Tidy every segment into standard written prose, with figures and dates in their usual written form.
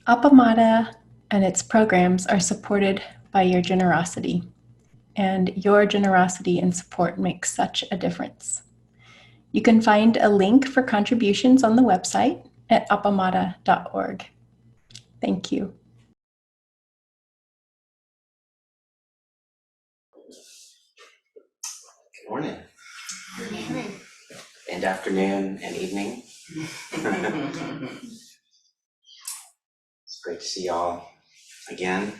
Appamada and its programs are supported by your generosity, and your generosity and support makes such a difference. You can find a link for contributions on the website at appamada.org. Thank you. Good morning. Good morning. And afternoon and evening. It's great to see y'all again.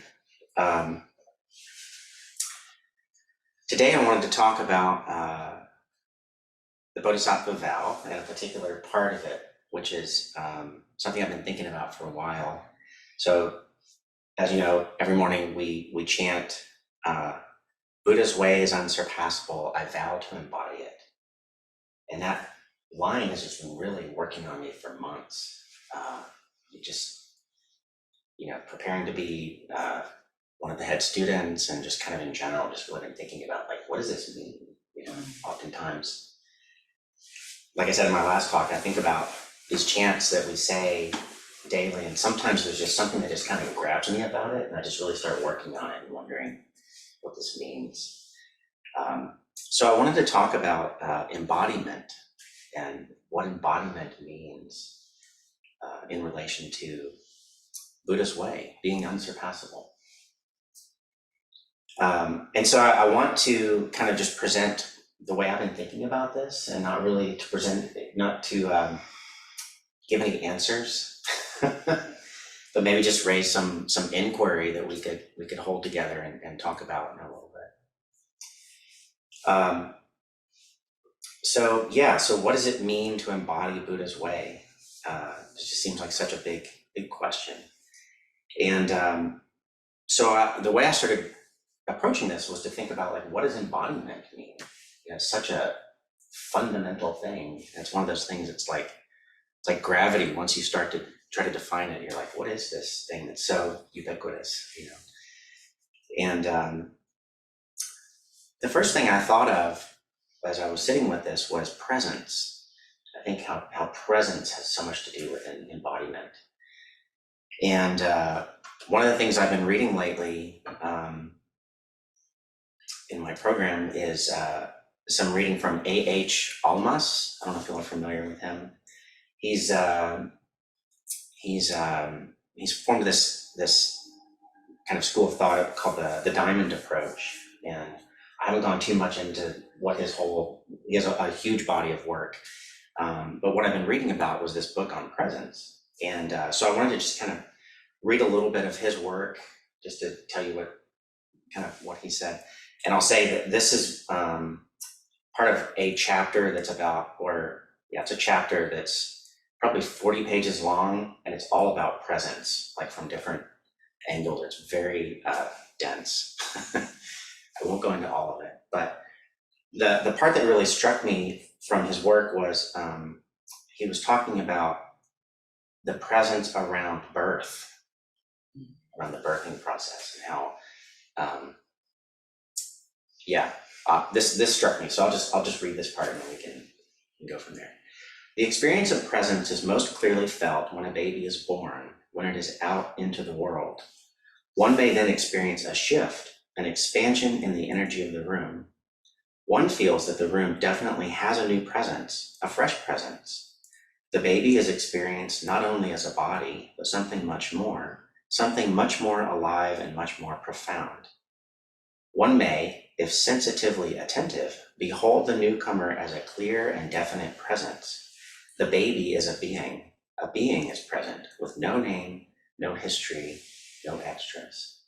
Today I wanted to talk about the Bodhisattva vow and a particular part of it, which is something I've been thinking about for a while. So, as you know, every morning we chant, Buddha's way is unsurpassable, I vow to embody it. And that line has just been really working on me for months. Preparing to be one of the head students, and just kind of in general, just really been thinking about, like, what does this mean? Oftentimes, like I said in my last talk, I think about these chants that we say daily, and sometimes there's just something that just kind of grabs me about it, and I just really start working on it and wondering what this means. So I wanted to talk about embodiment and what embodiment means in relation to Buddha's way, being unsurpassable. And so I want to kind of just present the way I've been thinking about this, and not really to present, not to give any answers, but maybe just raise some inquiry that we could hold together and talk about in a little bit. So what does it mean to embody Buddha's way? It just seems like such a big question. And the way I started approaching this was to think about, like, what does embodiment mean? It's such a fundamental thing. It's one of those things. It's like gravity. Once you start to try to define it, you're like, what is this thing that's so ubiquitous? And the first thing I thought of as I was sitting with this was presence. I think how presence has so much to do with an embodiment. And one of the things I've been reading lately in my program is some reading from A.H. Almas. I don't know if you're familiar with him. He's formed this kind of school of thought called the diamond approach, and I haven't gone too much into what he has a huge body of work, but what I've been reading about was this book on presence, and so I wanted to just kind of read a little bit of his work just to tell you what he said. And I'll say that this is part of a chapter it's a chapter that's probably 40 pages long, and it's all about presence, like from different angles. It's very dense. I won't go into all of it, but the part that really struck me from his work was he was talking about the presence around birth, around the birthing process, and how this struck me. So I'll just read this part, and then we can go from there. The experience of presence is most clearly felt when a baby is born, when it is out into the world. One may then experience a shift, an expansion in the energy of the room. One feels that the room definitely has a new presence, a fresh presence. The baby is experienced not only as a body, but something much more alive and much more profound. One may, if sensitively attentive, behold the newcomer as a clear and definite presence. The baby is a being. A being is present with no name, no history, no extras.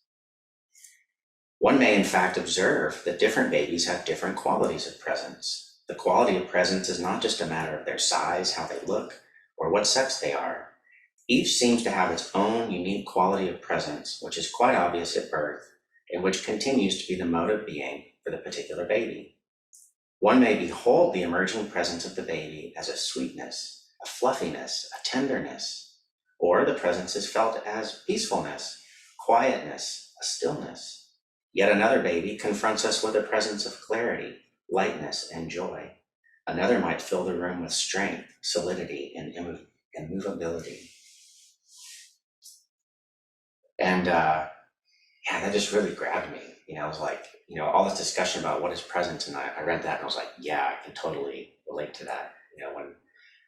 One may in fact observe that different babies have different qualities of presence. The quality of presence is not just a matter of their size, how they look, or what sex they are. Each seems to have its own unique quality of presence, which is quite obvious at birth, and which continues to be the mode of being for the particular baby. One may behold the emerging presence of the baby as a sweetness, a fluffiness, a tenderness, or the presence is felt as peacefulness, quietness, a stillness. Yet another baby confronts us with a presence of clarity, lightness, and joy. Another might fill the room with strength, solidity, and immovability. And yeah, that just really grabbed me. I was like, all this discussion about what is present, and I read that and I was like, yeah, I can totally relate to that. When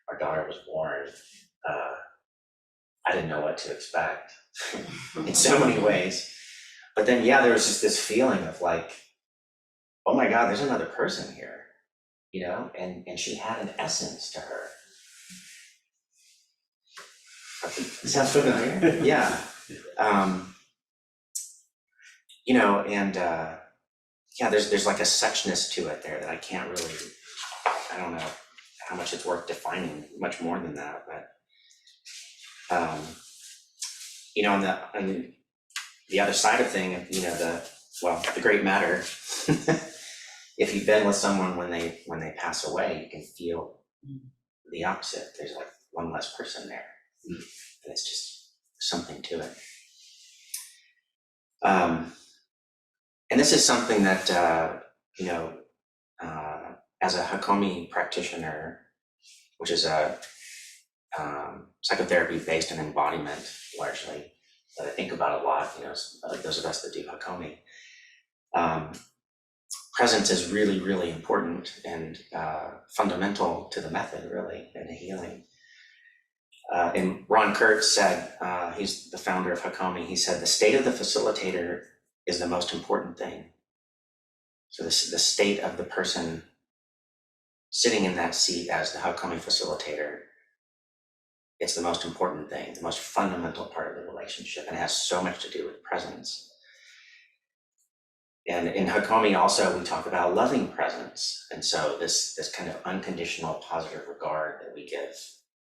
our daughter was born, I didn't know what to expect in so many ways. But then, yeah, there was just this feeling of like, oh my God, there's another person here, and she had an essence to her. Does that familiar? Yeah. And yeah, there's like a suchness to it there that I can't really, I don't know how much it's worth defining much more than that, but on the other side of thing, the great matter. If you've been with someone when they pass away, you can feel the opposite. There's like one less person there, and it's just something to it. And this is something that as a Hakomi practitioner, which is a psychotherapy based on embodiment largely, that I think about a lot. Like those of us that do Hakomi. Presence is really, really important and fundamental to the method, really, and the healing. And Ron Kurtz said, he's the founder of Hakomi, he said, the state of the facilitator is the most important thing. So the state of the person sitting in that seat as the Hakomi facilitator, it's the most important thing, the most fundamental part of the relationship, and it has so much to do with presence. And in Hakomi also, we talk about loving presence. And so this kind of unconditional positive regard that we give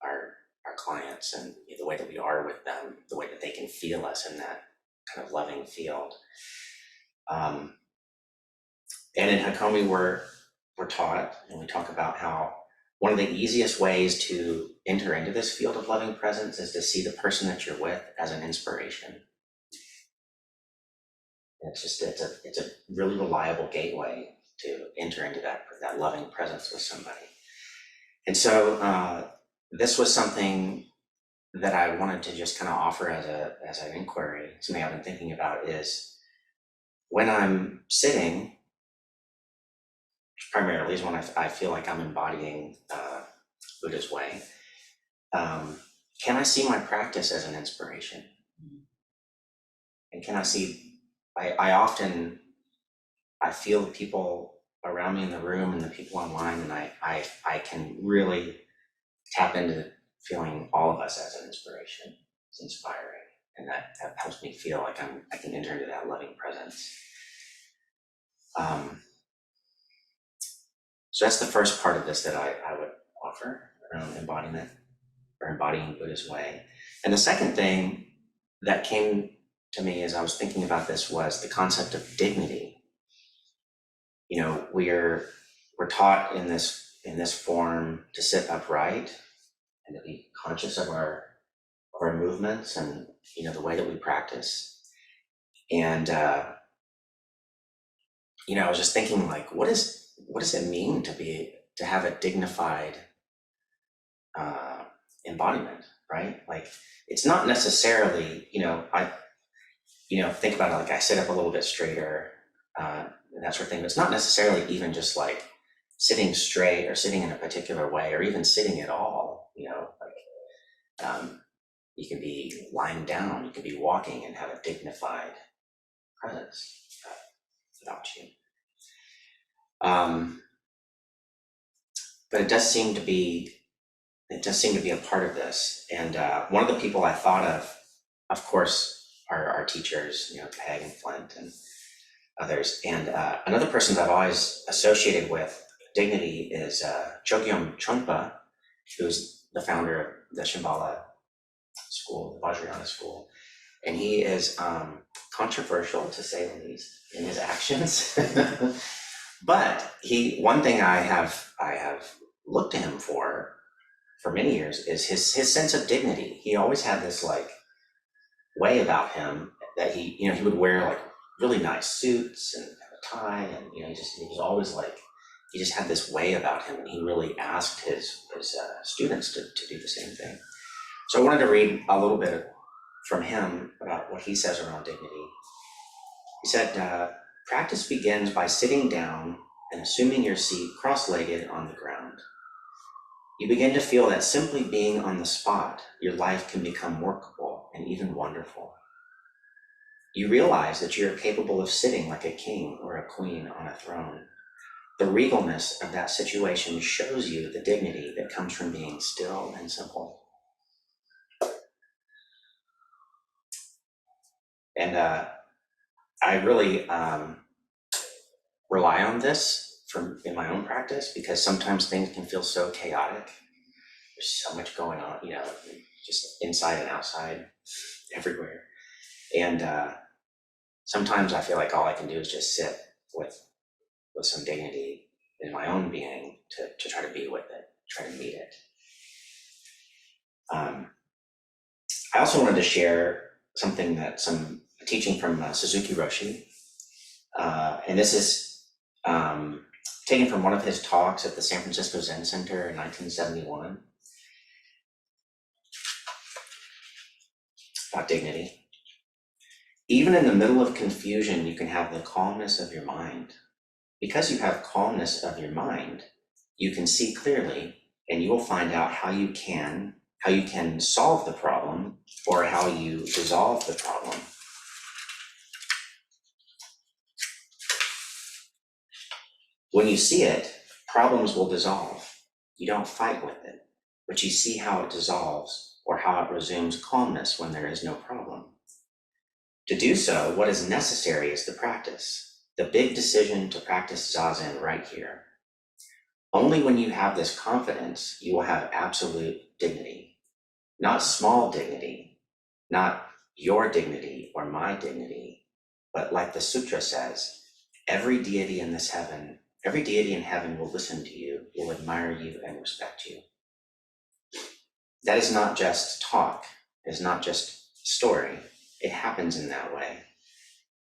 our clients, and the way that we are with them, the way that they can feel us in that kind of loving field. And in Hakomi, we're taught, and we talk about how one of the easiest ways to enter into this field of loving presence is to see the person that you're with as an inspiration. It's a really reliable gateway to enter into that loving presence with somebody. And so this was something that I wanted to just kind of offer as an inquiry. Something I've been thinking about is when I'm sitting, primarily is when I feel like I'm embodying Buddha's way. Can I see my practice as an inspiration? And can I see? I feel the people around me in the room and the people online, and I can really tap into feeling all of us as an inspiration. It's inspiring, and that helps me feel like I can enter into that loving presence. So that's the first part of this that I would offer around embodiment or embodying Buddha's way. And the second thing that came to me as I was thinking about this was the concept of dignity. We're taught in this form to sit upright and to be conscious of our movements and the way that we practice. And I was just thinking, like, what does it mean to have a dignified embodiment, right? Like, it's not necessarily, I think about it, like I sit up a little bit straighter, and that sort of thing, but it's not necessarily even just like sitting straight or sitting in a particular way or even sitting at all, you can be lying down, you can be walking and have a dignified presence about you. But it does seem to be a part of this. And one of the people I thought of course, are our teachers, Peg and Flint and others. And another person that I've always associated with dignity is Chogyam Trungpa, who's the founder of the Shambhala school, the Vajrayana school. And he is controversial, to say the least, in his actions. But one thing I have looked to him for many years is his sense of dignity. He always had this like way about him that he would wear like really nice suits and have a tie, and he was always like, he just had this way about him, and he really asked his students to do the same thing. So I wanted to read a little bit from him about what he says around dignity. He said, practice begins by sitting down and assuming your seat cross-legged on the ground. You begin to feel that simply being on the spot, your life can become workable and even wonderful. You realize that you're capable of sitting like a king or a queen on a throne. The regalness of that situation shows you the dignity that comes from being still and simple. And I really rely on this in my own practice, because sometimes things can feel so chaotic. There's so much going on, just inside and outside, everywhere. And sometimes I feel like all I can do is just sit with some dignity in my own being to try to be with it, try to meet it. I also wanted to share something some teaching from Suzuki Roshi. And this is taken from one of his talks at the San Francisco Zen Center in 1971 about dignity. Even in the middle of confusion, you can have the calmness of your mind. Because you have calmness of your mind, you can see clearly, and you will find out how you can solve the problem, or how you dissolve the problem. When you see it, problems will dissolve. You don't fight with it, but you see how it dissolves, or how it resumes calmness when there is no problem. To do so, what is necessary is the practice, the big decision to practice Zazen right here. Only when you have this confidence, you will have absolute dignity, not small dignity, not your dignity or my dignity, but like the sutra says, every deity in heaven will listen to you, will admire you and respect you. That is not just talk, it is not just story. It happens in that way,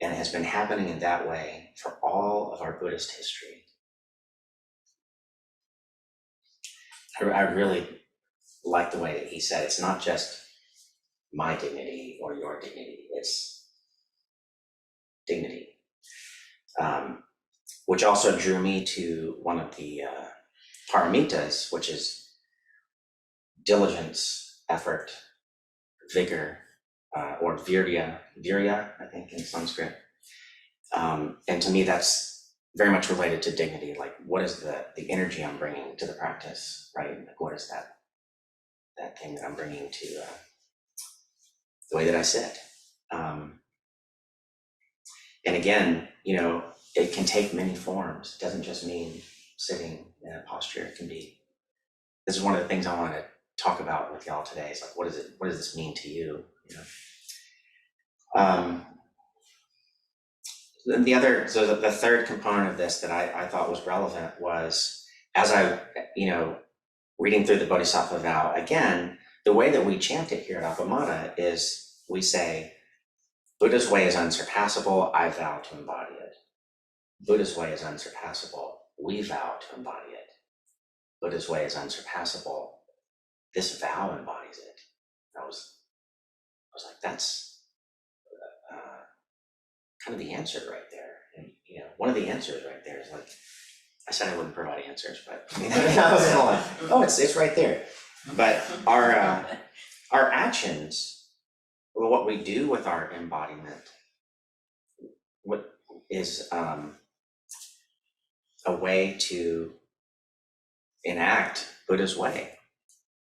and it has been happening in that way for all of our Buddhist history. I really like the way that he said it's not just my dignity or your dignity, it's dignity. Which also drew me to one of the paramitas, which is diligence, effort, vigor, or virya, I think in Sanskrit. And to me, that's very much related to dignity. Like, what is the energy I'm bringing to the practice, right? Like, what is that thing that I'm bringing to the way that I sit? And again, it can take many forms. It doesn't just mean sitting in a posture. It can be. This is one of the things I want to talk about with y'all today. Is like, what does this mean to you? The third component of this that I thought was relevant was, as I, reading through the Bodhisattva vow again, the way that we chant it here at Appamada is we say, Buddha's way is unsurpassable, I vow to embody it. Buddha's way is unsurpassable, we vow to embody it. Buddha's way is unsurpassable, this vow embodies it. I was like, that's kind of the answer right there. And one of the answers right there is like, I said I wouldn't provide answers, but I was kind of like, oh, it's right there. But our actions, what we do with our embodiment, what is a way to enact Buddha's way,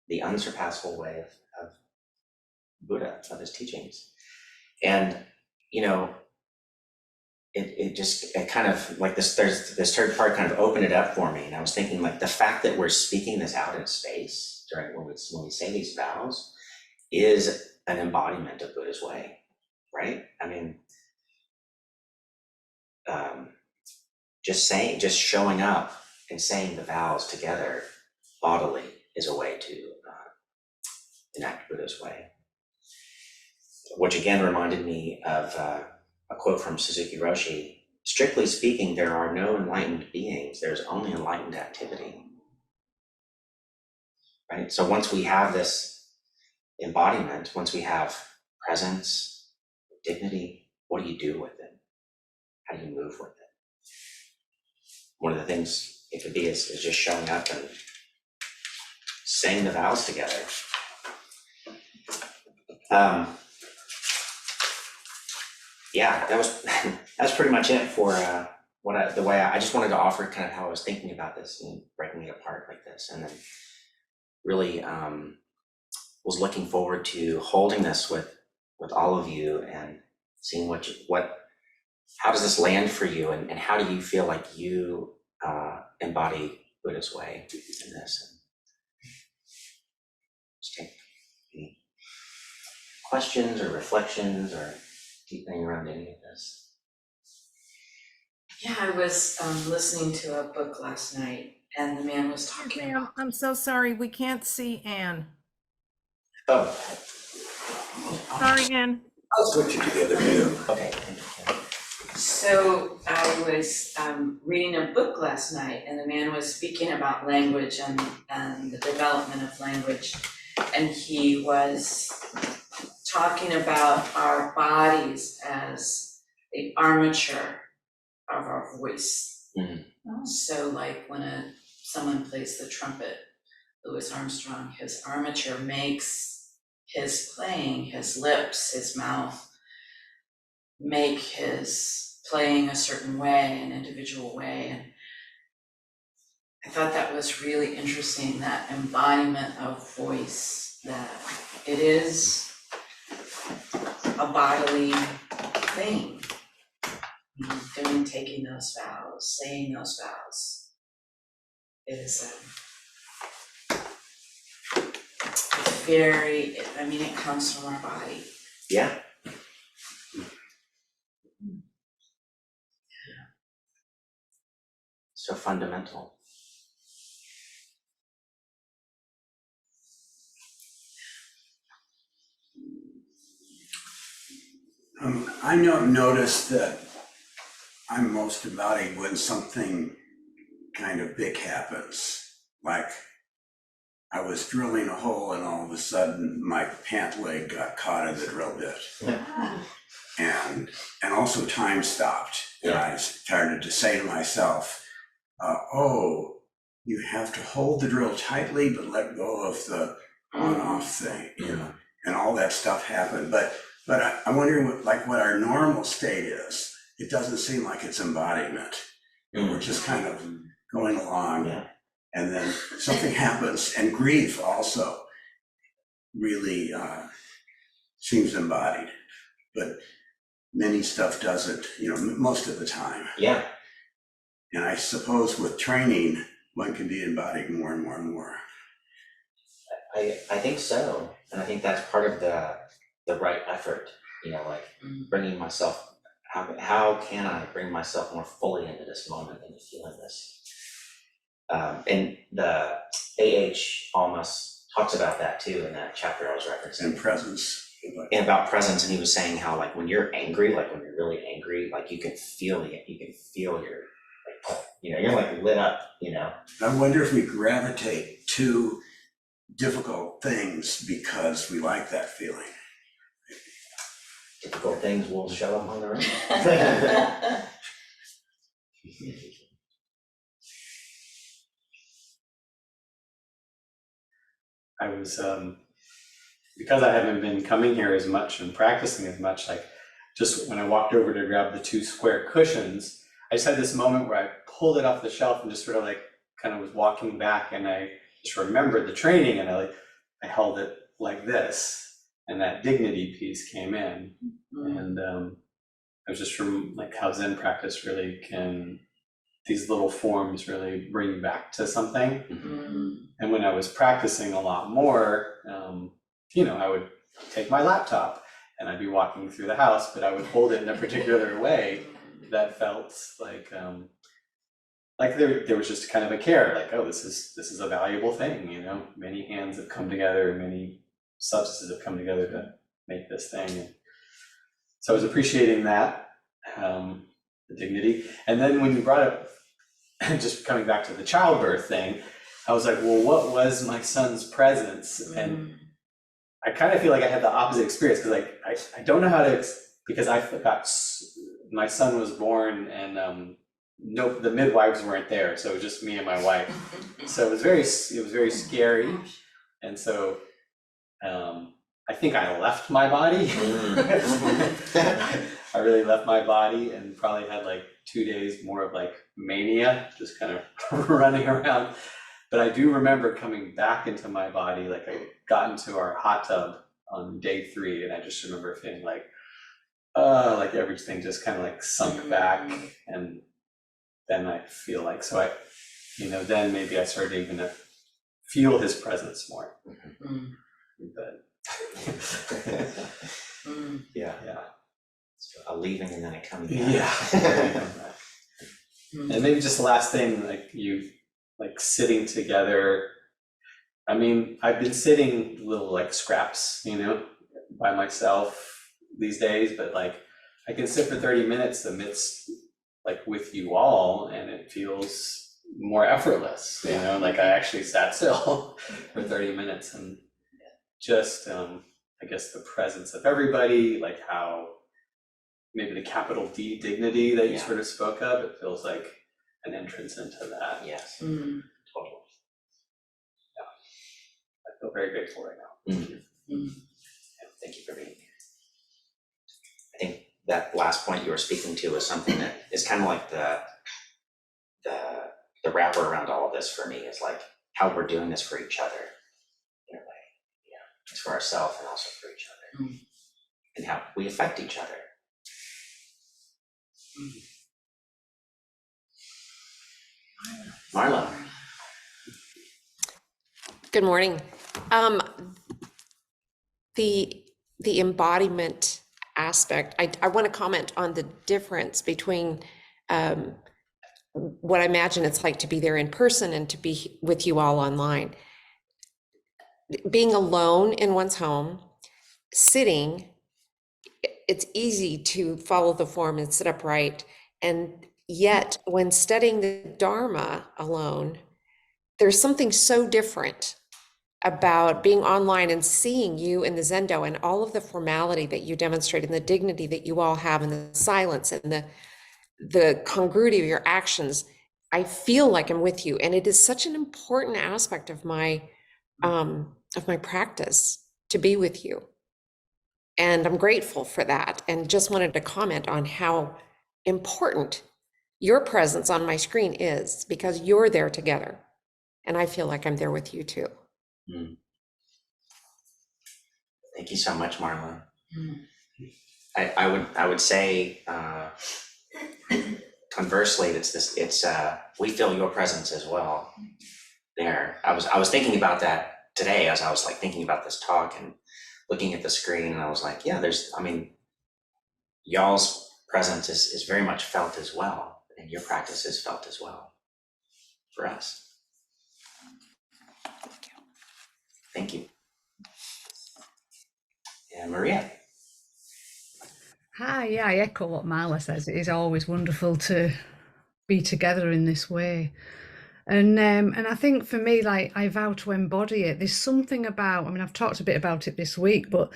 the unsurpassable way of Buddha, of his teachings. And it kind of like there's this third part kind of opened it up for me. And I was thinking, like, the fact that we're speaking this out in space during when we say these vows is an embodiment of Buddha's way, right? I mean, just showing up and saying the vows together bodily is a way to enact Buddha's way. Which again reminded me of a quote from Suzuki Roshi. Strictly speaking, there are no enlightened beings, there's only enlightened activity. Right? So once we have this embodiment, once we have presence, dignity, what do you do with it? How do you move with it? One of the things it could be is just showing up and saying the vows together. Yeah, that was that's pretty much it for the way I just wanted to offer kind of how I was thinking about this and breaking it apart like this, and then really was looking forward to holding this with all of you and seeing how does this land for you, and how do you feel like you embody Buddha's way in this. And just take any questions or reflections or deepening around any of this. Yeah, I was listening to a book last night, and the man was talking about. I'm so sorry, we can't see Anne. Oh. Sorry, Anne. I'll switch it to the other view. Okay. So I was reading a book last night, and the man was speaking about language and the development of language, and he was talking about our bodies as the armature of our voice. Mm-hmm. So like when someone plays the trumpet, Louis Armstrong, his armature makes his playing, his lips, his mouth, make his playing a certain way, an individual way. And I thought that was really interesting, that embodiment of voice, that it is a bodily thing. Taking those vows, saying those vows is it comes from our body. Yeah. So fundamental. I noticed that I'm most embodied when something kind of big happens. Like I was drilling a hole and all of a sudden my pant leg got caught in the drill bit. And also time stopped. And I started to say to myself, you have to hold the drill tightly, but let go of the on-off thing, and all that stuff happened. But I'm wondering what our normal state is. It doesn't seem like it's embodiment. We're just kind of going along, and then something happens, and grief also really seems embodied, but many stuff doesn't, most of the time. Yeah. And I suppose with training, one can be embodied more and more and more. I think so, and I think that's part of the right effort. Bringing myself. How can I bring myself more fully into this moment, into feeling this? And the almost talks about that too in that chapter I was referencing. And presence. And about presence, and he was saying how when you're angry, when you're really angry, you can feel it. You can feel your you're lit up. I wonder if we gravitate to difficult things because we like that feeling. Difficult things will show up on their own. I was, because I haven't been coming here as much and practicing as much, just when I walked over to grab the 2 square cushions, I just had this moment where I pulled it off the shelf and just sort of kind of was walking back, and I just remembered the training, and I held it like this, and that dignity piece came in. And I was just from how Zen practice really can, these little forms really bring back to something. And when I was practicing a lot more, I would take my laptop and I'd be walking through the house, but I would hold it in a particular way that felt like there was just kind of a care, this is a valuable thing, many hands have come together, many substances have come together to make this thing. And so I was appreciating that, the dignity. And then when you brought up, just coming back to the childbirth thing, I was like, well, what was my son's presence? And I kind of feel like I had the opposite experience because I don't know how to because my son was born and no, the midwives weren't there, so it was just me and my wife. So it was very scary, and so I think I left my body. I really left my body and probably had like 2 days more of like mania, just kind of running around. But I do remember coming back into my body, like I got into our hot tub on day 3, and I just remember feeling like everything just kind of like sunk back, and then I feel like, so I, then maybe I started even to feel his presence more. But Yeah. So a leaving and then a coming back. Yeah. And maybe just the last thing, like sitting together. I mean, I've been sitting little like scraps, by myself these days, but like I can sit for 30 minutes amidst like with you all, and it feels more effortless, like I actually sat still for 30 minutes, and just I guess the presence of everybody, like how maybe the capital D dignity that you sort of spoke of, it feels like an entrance into that. Yes, totally. Yeah, I feel very grateful right now. Thank you. Yeah, thank you for being here. I think that last point you were speaking to is something that is kind of like the wrapper around all of this for me, is like how we're doing this for each other in a way. It's for ourselves and also for each other, and how we affect each other. Marla. Good morning. The embodiment aspect, I want to comment on the difference between what I imagine it's like to be there in person and to be with you all online. Being alone in one's home, sitting, it's easy to follow the form and sit upright. And yet when studying the Dharma alone, there's something so different about being online and seeing you in the Zendo and all of the formality that you demonstrate and the dignity that you all have and the silence and the congruity of your actions. I feel like I'm with you, and it is such an important aspect of my practice to be with you. And I'm grateful for that, and just wanted to comment on how important your presence on my screen is, because you're there together. And I feel like I'm there with you too. Thank you so much, Marla. I would say conversely, we feel your presence as well there. I was thinking about that today as I was like thinking about this talk and looking at the screen, and I was like, yeah, y'all's presence is very much felt as well, and your practice is felt as well for us. Thank you. And Maria. Hi, yeah, I echo what Marla says. It is always wonderful to be together in this way. And I think for me, like, I vow to embody it. There's something about, I've talked a bit about it this week, but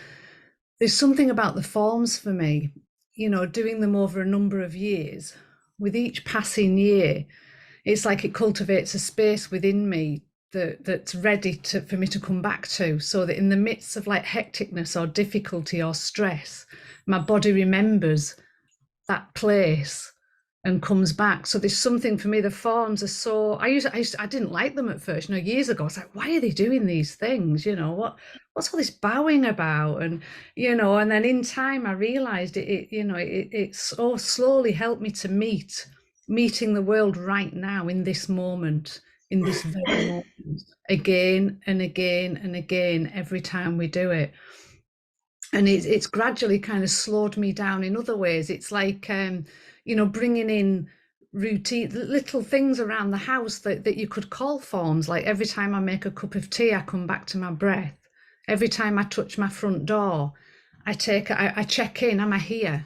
there's something about the forms for me, doing them over a number of years. With each passing year, it's like it cultivates a space within me that's ready for me to come back to, so that in the midst of like hecticness or difficulty or stress, my body remembers that place and comes back. So there's something for me, the forms are so, I didn't like them at first, years ago. I was like, why are they doing these things? What's all this bowing about? And, and then in time, I realized it so slowly helped me to meeting the world right now in this moment, in this very moment, again and again and again, every time we do it. And it's gradually kind of slowed me down in other ways. It's like, bringing in routine, little things around the house that you could call forms. Like every time I make a cup of tea, I come back to my breath. Every time I touch my front door, I check in, am I here?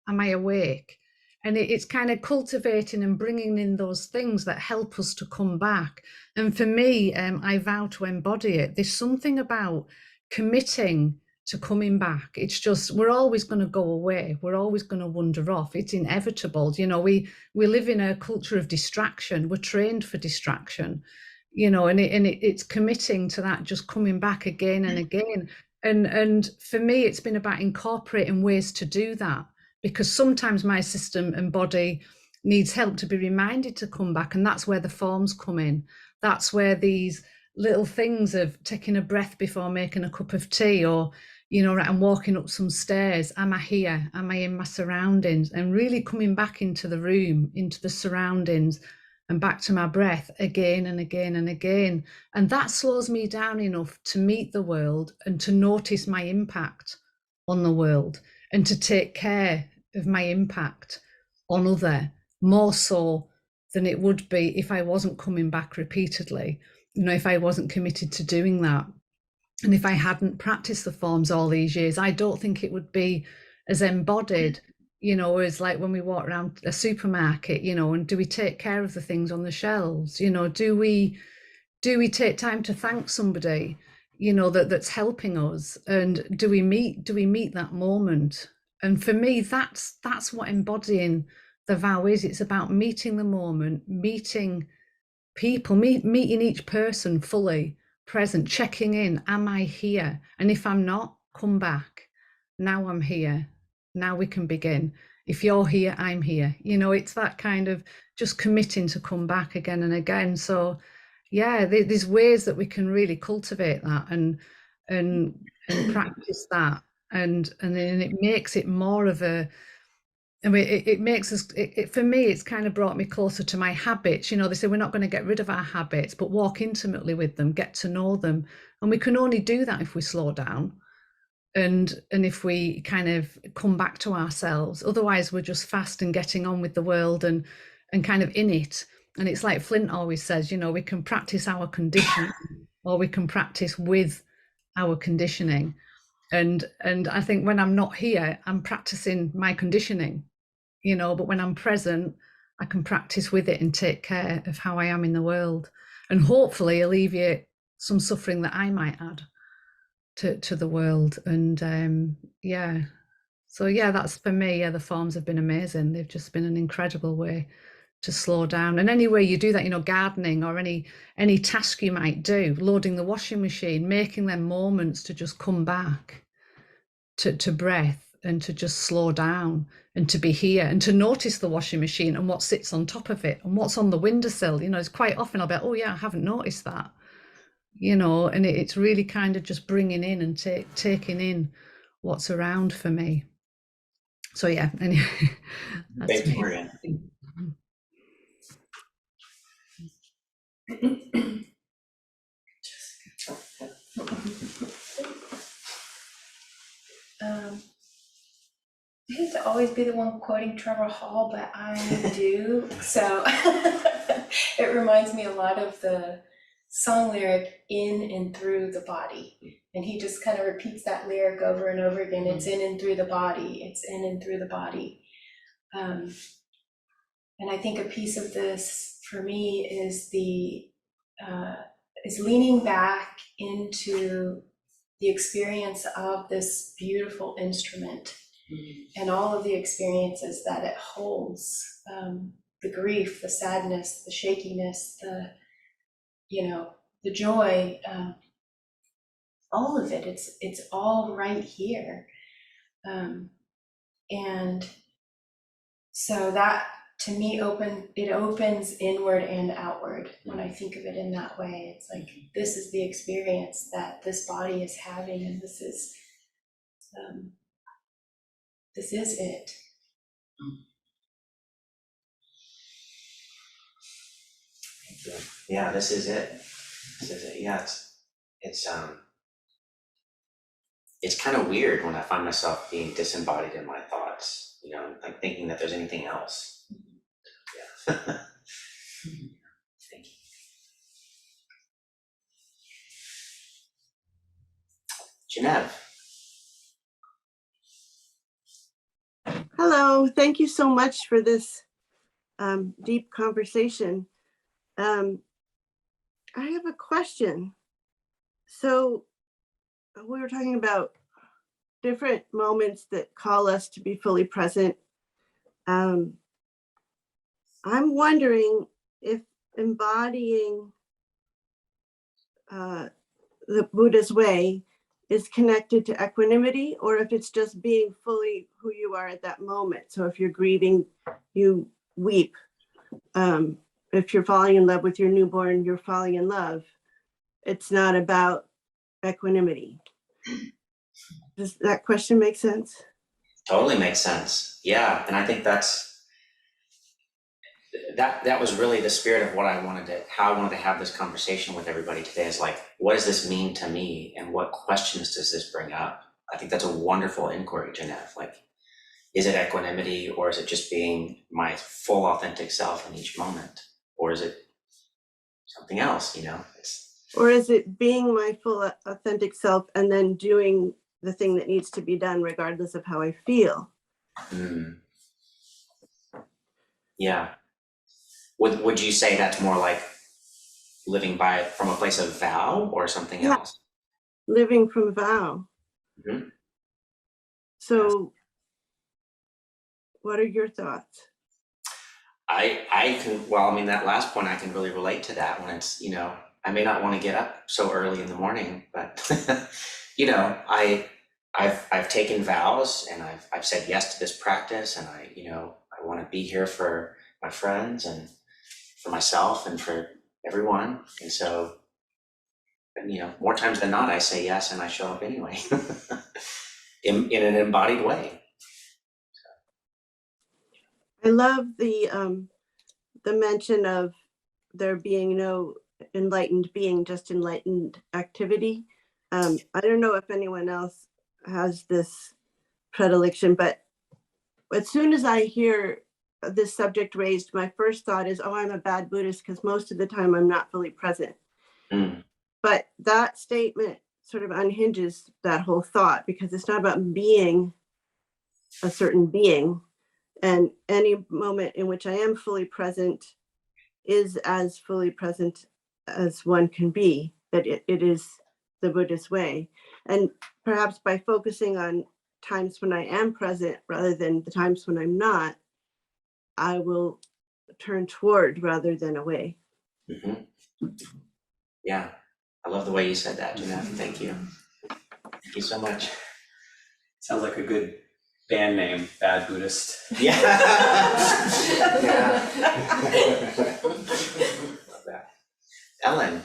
Am I awake? And it's kind of cultivating and bringing in those things that help us to come back. And for me, I vow to embody it. There's something about committing to coming back. It's just, we're always going to go away. We're always going to wander off. It's inevitable. You know, we live in a culture of distraction. We're trained for distraction, you know, and it's committing to that, just coming back again and again. And for me, it's been about incorporating ways to do that, because sometimes my system and body needs help to be reminded to come back. And that's where the forms come in. That's where these little things of taking a breath before making a cup of tea, or, you know, I'm walking up some stairs. Am I here? Am I in my surroundings? And really coming back into the room, into the surroundings, and back to my breath again and again and again. And that slows me down enough to meet the world and to notice my impact on the world, and to take care of my impact on other, more so than it would be if I wasn't coming back repeatedly. You know, if I wasn't committed to doing that, and if I hadn't practiced the forms all these years, I don't think it would be as embodied, you know, as like when we walk around a supermarket, you know, and do we take care of the things on the shelves? You know, do we take time to thank somebody, you know, that's helping us? And do we meet that moment? And for me, that's what embodying the vow is. It's about meeting the moment, meeting people, meeting each person fully present, checking in. Am I here? And if I'm not, come back. Now I'm here. Now we can begin. If you're here, I'm here. You know, it's that kind of just committing to come back again and again. So yeah, there's ways that we can really cultivate that and practice that, and then it makes it more of a, I mean, it makes us, for me, it's kind of brought me closer to my habits. You know, they say we're not going to get rid of our habits, but walk intimately with them, get to know them. And we can only do that if we slow down and if we kind of come back to ourselves. Otherwise, we're just fast and getting on with the world and kind of in it. And it's like Flint always says, you know, we can practice our conditioning or we can practice with our conditioning. And I think when I'm not here, I'm practicing my conditioning, you know, but when I'm present, I can practice with it and take care of how I am in the world, and hopefully alleviate some suffering that I might add to the world. And yeah, so yeah, that's for me. Yeah, the forms have been amazing. They've just been an incredible way to slow down. And any way you do that, you know, gardening or any task you might do, loading the washing machine, making them moments to just come back to breath and to just slow down and to be here and to notice the washing machine and what sits on top of it and what's on the windowsill. You know, it's quite often I'll be like, oh yeah, I haven't noticed that, you know, and it's really kind of just bringing in and taking in what's around for me. So yeah, anyway, that's Thank you, me. Maria. I hate to always be the one quoting Trevor Hall, but I do. So it reminds me a lot of the song lyric, in and through the body. And he just kind of repeats that lyric over and over again. It's in and through the body. It's in and through the body. And I think a piece of this for me is is leaning back into the experience of this beautiful instrument and all of the experiences that it holds, the grief, the sadness, the shakiness, the, you know, the joy, all of it. It's all right here. And so that, to me, it opens inward and outward when I think of it in that way. It's like, this is the experience that this body is having, and this is it. Yeah, this is it. This is it. Yeah, it's kind of weird when I find myself being disembodied in my thoughts, you know, like thinking that there's anything else. Yeah. Thank you. Genevieve. Hello, thank you so much for this deep conversation. I have a question. So we were talking about different moments that call us to be fully present. I'm wondering if embodying the Buddha's way is connected to equanimity, or if it's just being fully who you are at that moment. So if you're grieving, you weep. If you're falling in love with your newborn, you're falling in love. It's not about equanimity. Does that question make sense? Totally makes sense. Yeah, and I think that was really the spirit of how I wanted to have this conversation with everybody today, is like, what does this mean to me, and what questions does this bring up? I think that's a wonderful inquiry, Jeanette. Like, is it equanimity, or is it just being my full authentic self in each moment, or is it something else? Or is it being my full authentic self and then doing the thing that needs to be done regardless of how I feel? Yeah. Would you say that's more like living by from a place of vow, or something else? Living from vow. Mm-hmm. So what are your thoughts? I can, well, I mean, that last point, I can really relate to that, when it's, I may not want to get up so early in the morning, but I've taken vows, and I've said yes to this practice, and I want to be here for my friends and for myself and for everyone. And so, more times than not, I say yes and I show up anyway in an embodied way. I love the mention of there being no enlightened being, just enlightened activity. I don't know if anyone else has this predilection, but as soon as I hear this subject raised, my first thought is, oh, I'm a bad Buddhist, because most of the time I'm not fully present. But that statement sort of unhinges that whole thought, because it's not about being a certain being. And any moment in which I am fully present is as fully present as one can be, that it is the Buddhist way. And perhaps by focusing on times when I am present rather than the times when I'm not, I will turn toward rather than away. Mm-hmm. Yeah, I love the way you said that, Jeanette. Thank you. Thank you so much. Sounds like a good band name, Bad Buddhist. Yeah. Yeah. Love that. Ellen.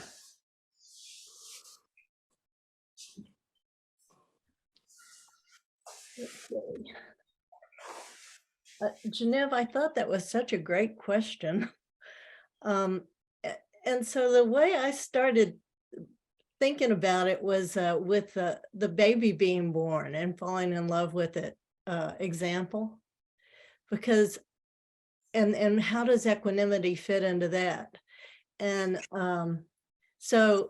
Genevieve, I thought that was such a great question. And so the way I started thinking about it was with the baby being born and falling in love with it example, because and how does equanimity fit into that? And so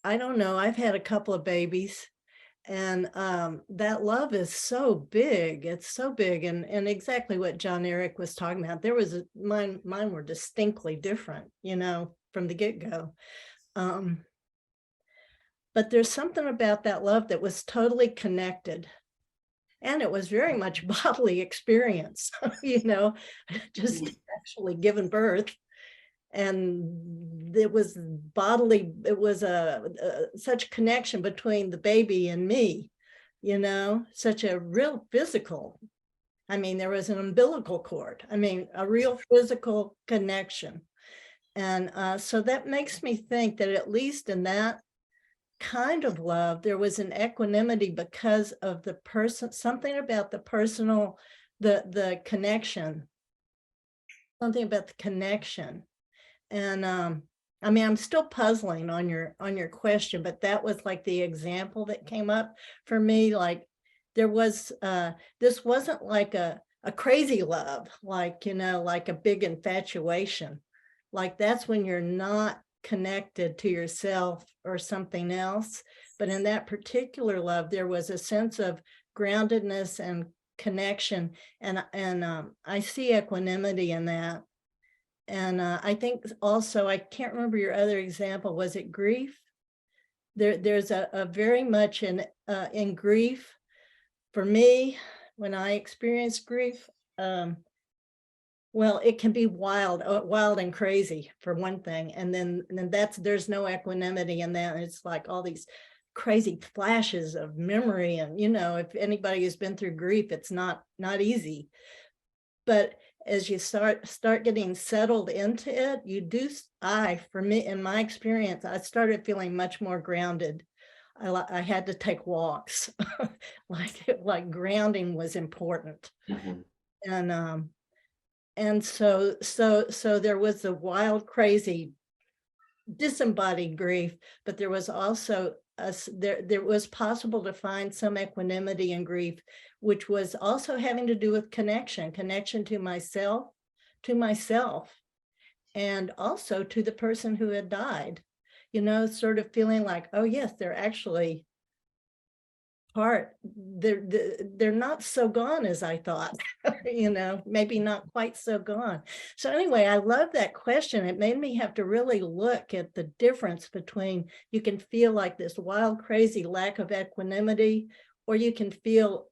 I don't know, I've had a couple of babies, and that love is so big. It's so big, and exactly what John Eric was talking about. There was mine were distinctly different, from the get-go. But there's something about that love that was totally connected. And it was very much bodily experience, just actually giving birth. And it was bodily, it was such connection between the baby and me, such a real physical. I mean, there was an umbilical cord. I mean, a real physical connection. And so that makes me think that at least in that kind of love, there was an equanimity because of the person, something about the personal, the connection, something about the connection. And I mean, I'm still puzzling on your question, but that was like the example that came up for me. Like there was, this wasn't like a crazy love, like, like a big infatuation. Like that's when you're not connected to yourself or something else. But in that particular love, there was a sense of groundedness and connection. And I see equanimity in that. And I think also, I can't remember your other example. Was it grief? there's a very much in grief. For me, when I experience grief, well, it can be wild and crazy for one thing, and then there's no equanimity in that. It's like all these crazy flashes of memory, and if anybody has been through grief, it's not easy. But as you start getting settled into it, for me, in my experience, I started feeling much more grounded. I had to take walks, like grounding was important. Mhm. And so there was a wild, crazy, disembodied grief, but there was also there was possible to find some equanimity in grief, which was also having to do with connection to myself, and also to the person who had died. Sort of feeling like, oh yes, they're actually they're not so gone as I thought. Maybe not quite so gone. So anyway, I love that question. It made me have to really look at the difference between, you can feel like this wild, crazy lack of equanimity, or you can feel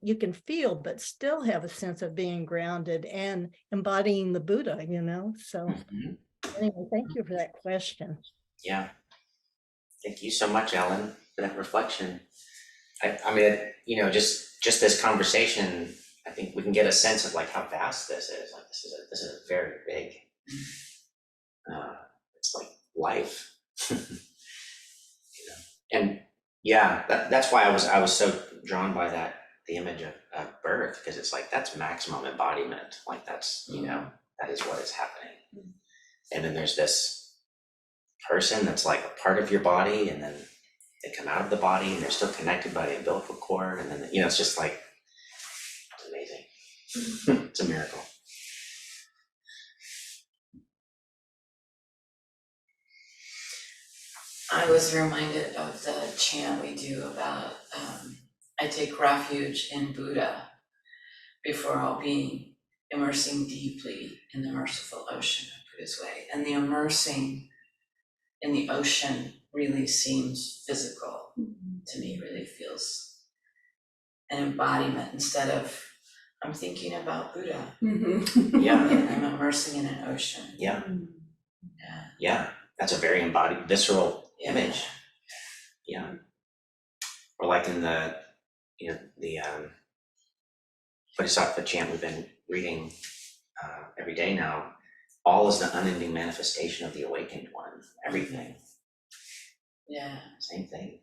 but still have a sense of being grounded and embodying the Buddha. So anyway, thank you for that question. Yeah. Thank you so much, Ellen, for that reflection. I mean, just this conversation, I think we can get a sense of like how vast this is. Like this is a very big. It's like life. And yeah, that's why I was so drawn by the image of birth, because it's like that's maximum embodiment. Like that's that is what is happening. And then there's this person that's like a part of your body, and then they come out of the body and they're still connected by the umbilical cord, and then it's just like it's amazing. It's a miracle. I was reminded of the chant we do about I take refuge in Buddha before all being, immersing deeply in the merciful ocean of Buddha's way. And the immersing in the ocean really seems physical to me, really feels an embodiment instead of I'm thinking about Buddha. Yeah. I'm immersing in an ocean. Yeah. Yeah. That's a very embodied, visceral image. Yeah. Or like in the Bodhisattva chant we've been reading every day now, all is the unending manifestation of the awakened one. Everything. Yeah. Same thing.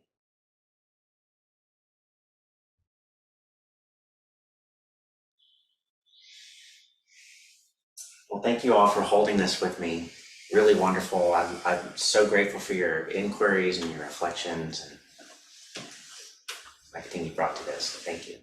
Well, thank you all for holding this with me. Really wonderful. I'm so grateful for your inquiries and your reflections and everything you brought to this. Thank you.